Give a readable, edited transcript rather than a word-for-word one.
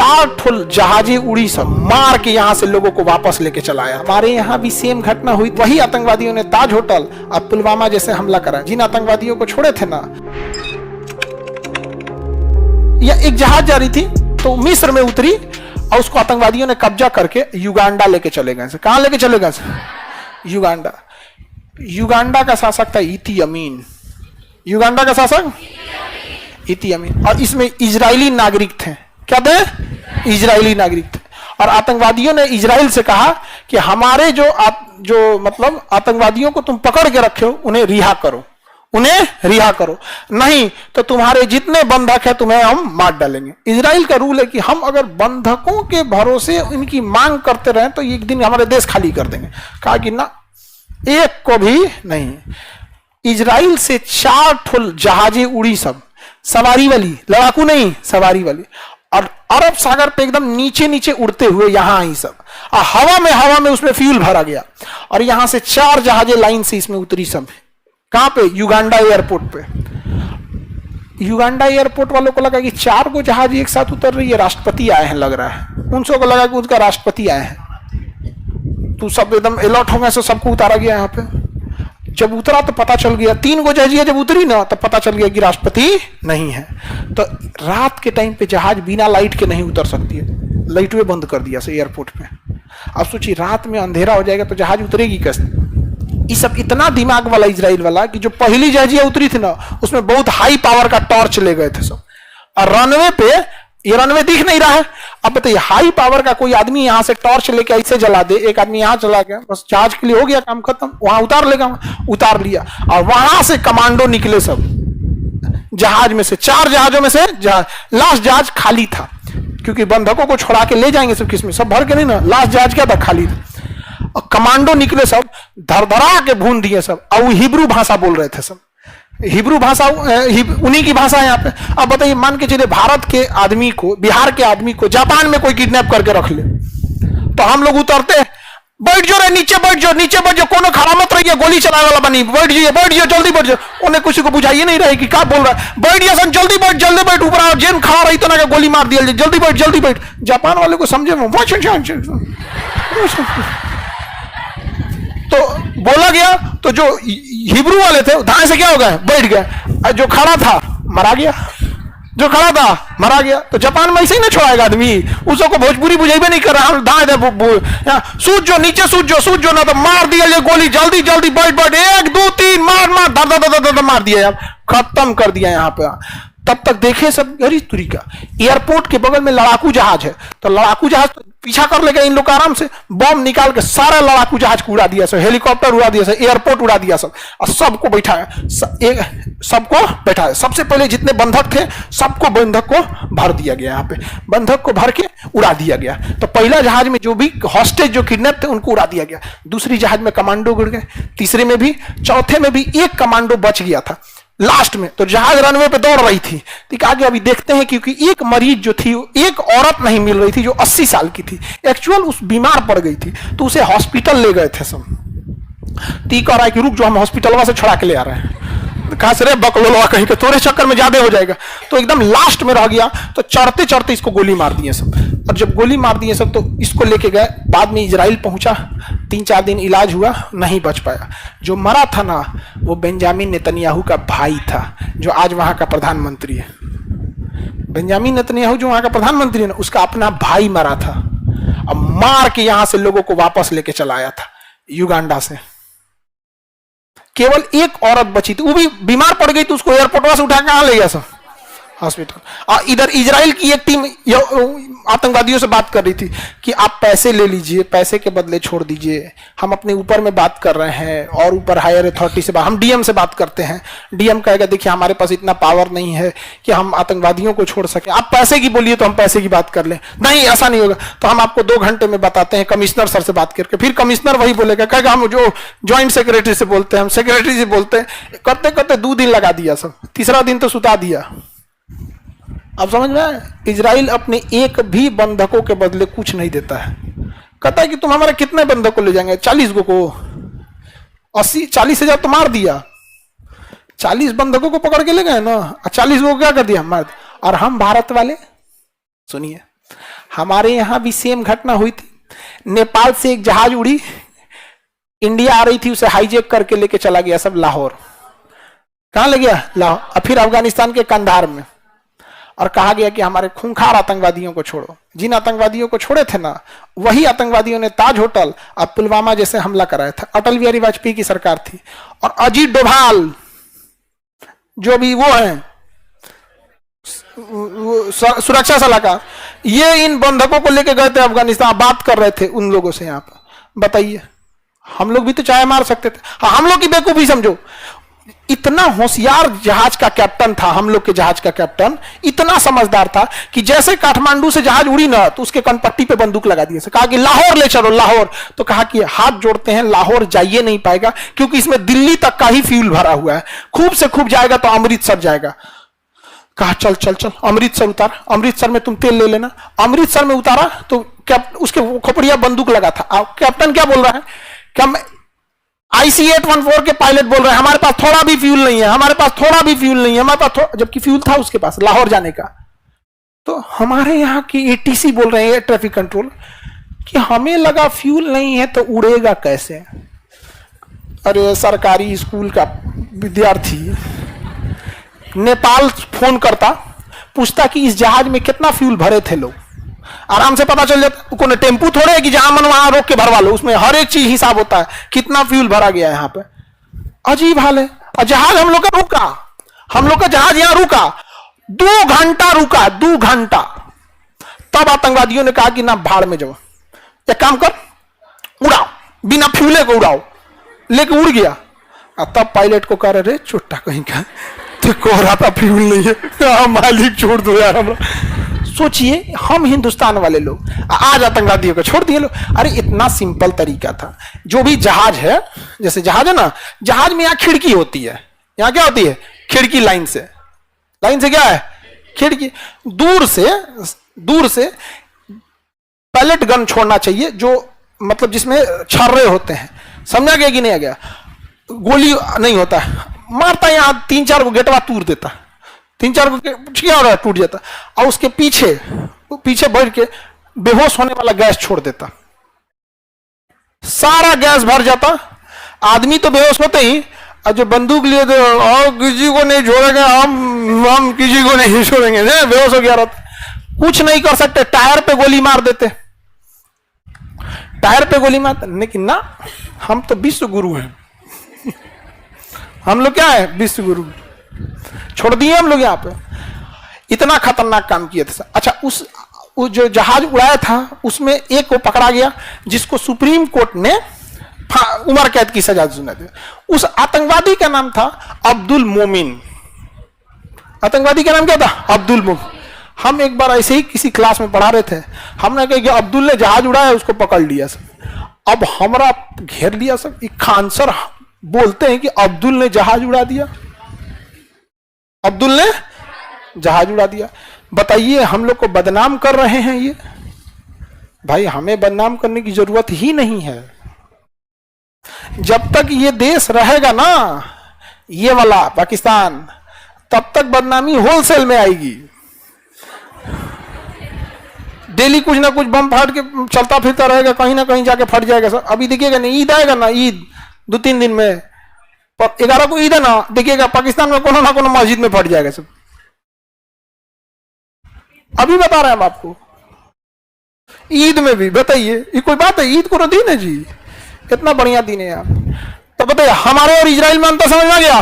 4 जहाजें उड़ी, सब मार के यहां से लोगों को वापस लेके चला आया। हमारे यहाँ भी सेम घटना हुई। वही आतंकवादियों ने ताज होटल और पुलवामा जैसे हमला करा। जिन आतंकवादियों को छोड़े थे ना, या एक जहाज जा रही थी तो मिस्र में उतरी और उसको आतंकवादियों ने कब्जा करके युगांडा लेके चले गए। कहां लेके चले गए? युगांडा। युगांडा का शासक था इती अमीन। युगांडा का शासक इती अमीन, और इसमें इजरायली नागरिक थे। क्या थे? इजरायली नागरिक थे। और आतंकवादियों ने इजराइल से कहा कि हमारे जो मतलब आतंकवादियों को तुम पकड़ के रखे हो, उन्हें रिहा करो, उन्हें रिहा करो, नहीं तो तुम्हारे जितने बंधक है तुम्हें हम मार डालेंगे। इजराइल का रूल है कि हम अगर बंधकों के भरोसे इनकी मांग करते रहे तो एक दिन हमारे देश खाली कर देंगे। कहा कि ना, एक को भी नहीं। इजराइल से 4 जहाजें उड़ी, सब सवारी वाली, लड़ाकू नहीं, सवारी वाली, और अरब सागर पे एकदम नीचे नीचे उड़ते हुए यहां आई सब, और हवा में उसमें फ्यूल भरा गया, और यहां से 4 जहाजें लाइन से इसमें उतरी सब। कहां पे? युगांडा एयरपोर्ट पे। युगांडा एयरपोर्ट वालों को लगा कि 4 को जहाज एक साथ उतर रही है, राष्ट्रपति आए हैं लग रहा है। उन सबको लगा कि उसका राष्ट्रपति आए हैं, तो सब एकदम अलर्ट हो गए, सबको उतारा गया यहाँ पे। जब उतरा तो पता चल गया, 3 को जहाजियां जब उतरी ना तो पता चल गया कि राष्ट्रपति नहीं है। तो रात के टाइम पे जहाज बिना लाइट के नहीं उतर सकती है, लाइट वे बंद कर दिया से एयरपोर्ट पे। अब सोचिए रात में अंधेरा हो जाएगा तो जहाज उतरेगी कैसे? ये सब इतना दिमाग वाला इजराइल वाला कि जो पहली जहाजियां उतरी थी ना उसमें बहुत हाई पावर का टॉर्च ले गए थे सब, और रनवे पे ये रनवे दिख नहीं रहा है। अब बताइए हाई पावर का कोई आदमी यहां से टॉर्च लेके ऐसे जला दे, एक आदमी यहां चला गया, बस जहाज के लिए हो गया काम खत्म, वहां उतार लेगा, उतार लिया। और वहां से कमांडो निकले सब जहाज में से, 4 जहाजों में से लास्ट जहाज खाली था, क्योंकि बंधकों को छोड़ा के ले जाएंगे सब, किसमें सब भर के नहीं ना, लास्ट जहाज क्या था? खाली था। और कमांडो निकले सब, धरधरा के भून दिए सब, और वो हिब्रू भाषा बोल रहे थे सब। हिब्रू भाषा उन्हीं की भाषा है यहाँ पे। अब बताइए, मान के चलिए भारत के आदमी को, बिहार के आदमी को जापान में कोई किडनैप करके रख ले, तो हम लोग उतरते, बैठ जाओ रे, नीचे बैठ जाओ, नीचे बैठ जाओ, कोनो खड़ा मत रहिए, गोली चलाने वाला बनी, बैठ जाइए, जल्दी बैठ जाओ। उन्हें किसी को बुझाइए नहीं रहे कि क्या बोल रहा है, बैठ जाइए सन, जल्दी बैठ, ऊपर आओ, जेन खड़ा रही तो ना गोली मार दिया, जल्दी बैठ। जापान वाले को समझे में तो बोला गया, तो जो हिब्रू वाले थे धाए से क्या हो गए? बैठ गए। जो खड़ा था मरा गया, जो खड़ा था मरा गया। तो जापान में ऐसे ही ना छोड़ाएगा आदमी, उसको भोजपुरी बुझेबे नहीं कर रहा, हम दाएं सूझ जो, नीचे सूझ जो ना तो मार दिया गोली, जल्दी बैठ, 1 2 3 मार, दर मार दिया यार, खत्म कर दिया यहाँ पे। तब तक देखे सब गरी तुरी का। एयरपोर्ट के बगल में लड़ाकू जहाज है, तो लड़ाकू जहाज तो पीछा कर लेगा इन लोग आराम से, बम निकाल के सारा लड़ाकू जहाज को उड़ा दिया सब, हेलीकॉप्टर उड़ा दिया सब, एयरपोर्ट उड़ा दिया सब, और सबको बैठाया। सबसे पहले जितने बंधक थे सबको बंधक को भर दिया गया, यहाँ पे बंधक को भर के उड़ा दिया गया। तो पहला जहाज में जो भी हॉस्टेज जो किडनैप थे उनको उड़ा दिया गया, दूसरी जहाज में कमांडो गिर गए, तीसरे में भी, चौथे में भी एक कमांडो बच गया था लास्ट में। तो जहाज रनवे पे दौड़ रही थी, ठीक, आगे अभी देखते हैं, क्योंकि एक मरीज जो थी, एक औरत नहीं मिल रही थी जो 80 साल की थी, एक्चुअल उस बीमार पड़ गई थी, तो उसे हॉस्पिटल ले गए थे सब। ती कह रहा है कि रुक जो, हम हॉस्पिटल वहां से छुड़ा के ले आ रहे हैं। कहा से रे बकलोलवा कहीं के, तोरे चक्कर में ज्यादा हो जाएगा। तो एकदम लास्ट में रह गया, तो चढ़ते चढ़ते इसको गोली मार दिए सब। और जब गोली मार दिए सब तो इसको लेके गए, बाद में इजराइल पहुंचा, 3-4 दिन इलाज हुआ, नहीं बच पाया। जो मरा था ना वो बेंजामिन नेतन्याहू का भाई था, जो आज वहां का प्रधानमंत्री है। बेंजामिन नेतन्याहू जो वहां का प्रधानमंत्री है ना, उसका अपना भाई मरा था, अब मार के यहां से लोगों को वापस लेके चला आया था युगांडा से। केवल एक औरत बची थी, वो भी बीमार पड़ गई, तो उसको एयरपोर्ट से उठा के कहां ले गया सब? हॉस्पिटल। इधर इजराइल की एक टीम आतंकवादियों से बात कर रही थी कि आप पैसे ले लीजिए, पैसे के बदले छोड़ दीजिए, हम अपने ऊपर में बात कर रहे हैं, और ऊपर हायर अथॉरिटी से हम डीएम से बात करते हैं। डीएम कहेगा देखिए हमारे पास इतना पावर नहीं है कि हम आतंकवादियों को छोड़ सके, आप पैसे की बोलिए तो हम पैसे की बात कर लें। नहीं, ऐसा नहीं होगा, तो हम आपको 2 घंटे में बताते हैं, कमिश्नर सर से बात करके। फिर कमिश्नर वही बोलेगा, कहेगा हम जो ज्वाइंट सेक्रेटरी से बोलते हैं, हम सेक्रेटरी से बोलते हैं, करते करते 2 दिन लगा दिया सब, तीसरा दिन तो सुता दिया। अब समझ में आया? इजराइल अपने एक भी बंधकों के बदले कुछ नहीं देता है। कहता है कि तुम हमारे कितने बंधकों ले जाएंगे? 40 को 40,000 तो मार दिया, 40 बंधकों को पकड़ के ले गए ना, 40 को क्या कर दिया? मार। और हम भारत वाले सुनिए, हमारे यहां भी सेम घटना हुई थी। नेपाल से एक जहाज उड़ी, इंडिया आ रही थी, उसे हाईजेक करके लेके चला गया सब लाहौर। कहां ले गया? लाहौर। और फिर अफगानिस्तान के कंधार में, और कहा गया कि हमारे खूंखार आतंकवादियों को छोड़ो। जिन आतंकवादियों को छोड़े थे ना, वही आतंकवादियों ने ताज होटल और पुलवामा जैसे हमला कराया था। अटल बिहारी वाजपेयी की सरकार थी। और अजीत डोभाल जो भी वो है सुरक्षा सलाहकार, ये इन बंधकों को लेके गए थे अफगानिस्तान, बात कर रहे थे उन लोगों से। यहां पर बताइए, हम लोग भी तो चाय मार सकते थे। हाँ, हम लोग की बेवकूफी समझो। इतना होशियार जहाज का कैप्टन था, हम लोग के जहाज का कैप्टन इतना समझदार था कि जैसे काठमांडू से जहाज उड़ी ना, तो उसके कनपट्टी पे बंदूक लगा दिए, कहा कि लाहौर ले चलो, लाहौर। तो कहा कि हाथ जोड़ते हैं, लाहौर जाइए नहीं पाएगा, क्योंकि इसमें दिल्ली तक का ही फ्यूल भरा हुआ है, खूब से खूब जाएगा तो अमृतसर जाएगा। कहा चल चल चल, अमृतसर उतार, अमृतसर में तुम तेल ले लेना। अमृतसर में उतारा तो उसके खोपड़िया बंदूक लगा था। कैप्टन क्या बोल रहा है कि हम IC-814 के पायलट बोल रहे हैं हमारे पास थोड़ा भी फ्यूल नहीं है, हमारे पास थोड़ा भी फ्यूल नहीं है, हमारे पास जबकि फ्यूल था उसके पास लाहौर जाने का। तो हमारे यहाँ की ATC बोल रहे हैं, एयर ट्रैफिक कंट्रोल, कि हमें लगा फ्यूल नहीं है तो उड़ेगा कैसे। अरे सरकारी स्कूल का विद्यार्थी नेपाल फोन करता, पूछता कि इस जहाज में कितना फ्यूल भरे थे लोग, आराम से पता चल जाता। कोई टेम्पू थोड़े है कि जहां मन वहां रोक के भरवा लो, उसमें हर एक चीज हिसाब होता है, कितना फ्यूल भरा गया है यहाँ पे। अजीब हाल है। और जहाज हम लोग का रुका, हम लोग का जहाज यहां रुका, 2 घंटा रुका, 2 घंटा। तब आतंकवादियों ने कहा कि ना भाड़ में जाओ, एक काम कर, उड़ाओ, बिना फ्यूले को उड़ाओ, लेके उड़ गया। और तब पायलट को कह रहे चुट्टा कहीं का, तो कह रहा था फ्यूल नहीं है, मालिक छोड़ दो यार हमरा। सोचिए हम हिंदुस्तान वाले लोग आज आतंकवादियों को छोड़ दिए लोग। अरे इतना सिंपल तरीका था। जो भी जहाज है, जैसे जहाज है ना, जहाज में यहाँ खिड़की होती है, यहाँ क्या होती है? खिड़की। लाइन से क्या है? खिड़की। दूर से पैलेट गन छोड़ना चाहिए, जो मतलब जिसमें छर्रे होते हैं, समझा गया कि नहीं आ गया? गोली नहीं होता है, मारता यहां 3-4 को गेटवा तूर देता, 3-4 को टूट जाता, और उसके पीछे बैठ के बेहोश होने वाला गैस छोड़ देता, सारा गैस भर जाता, आदमी तो बेहोश होते ही, और जो बंदूक लिए थे किसी को नहीं छोड़ेंगे, हम किसी को नहीं छोड़ेंगे, बेहोश हो गया रहता, कुछ नहीं कर सकते, टायर पे गोली मार देते, टायर पे गोली मारते। लेकिन ना, हम तो विश्व गुरु हैं, हम लोग क्या है? विश्व गुरु। छोड़ दिए हम लोग यहाँ पे। इतना खतरनाक काम किए थे। अच्छा, उस जो जहाज उड़ाया था उसमें एक को पकड़ा गया, जिसको सुप्रीम कोर्ट ने उम्र कैद की सजा सुना दी। उस आतंकवादी का नाम था अब्दुल मोमिन। आतंकवादी का नाम क्या था? अब्दुल मोमिन। हम एक बार ऐसे ही किसी क्लास में पढ़ा रहे थे, हमने कहा कि अब्दुल ने जहाज उड़ाया, उसको पकड़ लिया सब। अब हमारा घेर लिया सब, खान सर बोलते हैं कि अब्दुल ने जहाज उड़ा दिया, अब्दुल ने जहाज उड़ा दिया। बताइए, हम लोग को बदनाम कर रहे हैं ये। भाई हमें बदनाम करने की जरूरत ही नहीं है। जब तक ये देश रहेगा ना, ये वाला पाकिस्तान, तब तक बदनामी होलसेल में आएगी। डेली कुछ ना कुछ बम फाड़ के चलता फिरता रहेगा, कहीं ना कहीं जाके फट जाएगा सब। अभी देखिएगा ना, ईद आएगा ना, ईद 2-3 दिन में, 11 को ईद है ना, देखिएगा पाकिस्तान में कोनो ना कोनो मस्जिद में फट जाएगा सब। अभी बता रहे हैं हम आपको, ईद में भी। बताइए, ये कोई बात है? ईद को दिन है जी, कितना बढ़िया दिन है यार। तो बताइए, हमारे और इजराइल में अंतर समझ में आ गया?